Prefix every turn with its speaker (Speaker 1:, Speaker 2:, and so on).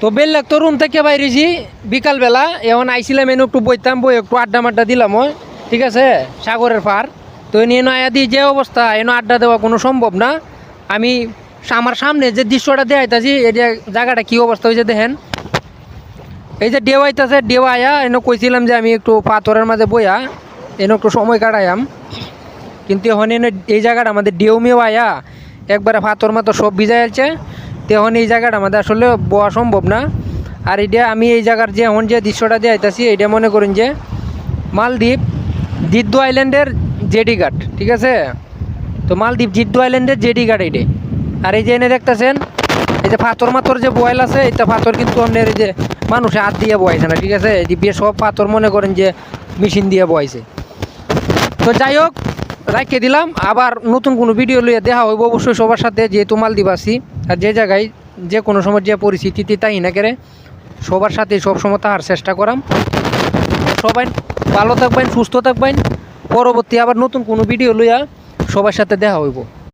Speaker 1: তো বেললাক তো রুম থেকে বাইরেছি বিকালবেলা এখন আইছিলাম এনে একটু বইতাম বই একটু আড্ডা মাড্ডা দিলাম ওই ঠিক আছে সাগরের পার তো এনে আয়া দিয়ে যে অবস্থা এনে আড্ডা দেওয়া কোনো সম্ভব না আমি আমার সামনে যে দৃশ্যটা দেখাইতাছি এই যে জায়গাটা কী অবস্থা হয়েছে দেখেন এই যে ডেউ আইতাছে ডেউ আয়া এনে কইছিলাম যে আমি একটু পাথরের মাঝে বইয়া এনে একটু সময় কাটাইয়াম কিন্তু এখন এনে এই জায়গাটা আমাদের ডেউ মেও আয়া একবারে পাথর মাথর সব ভিজাই আছে তখন এই জায়গাটা আমাদের আসলে বোয়া সম্ভব না আর এটা আমি এই জায়গার যে এখন যে দৃশ্যটা দিয়ে আইতাছি এটা মনে করেন যে মালদ্বীপ জিদ্দু আইল্যান্ডের জেডি ঘাট ঠিক আছে তো মালদ্বীপ জিদ্দু আইল্যান্ডের জেডি ঘাট এইটাই আর এই যে এনে দেখতেছেন এই যে পাথর মাথর যে বয়েল আছে এটা পাথর কিন্তু আপনার এই যে মানুষে হাত দিয়ে বয়াইছে না ঠিক আছে এই যে সব পাথর মনে করেন যে মেশিন দিয়ে বয়াইছে তো যাই হোক রাখিয়ে দিলাম আবার নতুন কোনো ভিডিও লইয়া দেখা হইব অবশ্যই সবার সাথে যেহেতু মালদ্বীপ আছি আর যে জায়গায় যে কোনো সময় যে পরিস্থিতিতে তাই না কেরে সবার সাথে সবসময় তাহার চেষ্টা করাম সবাই ভালো থাকবেন সুস্থ থাকবেন পরবর্তী আবার নতুন কোনো ভিডিও লইয়া সবার সাথে দেখা হইব।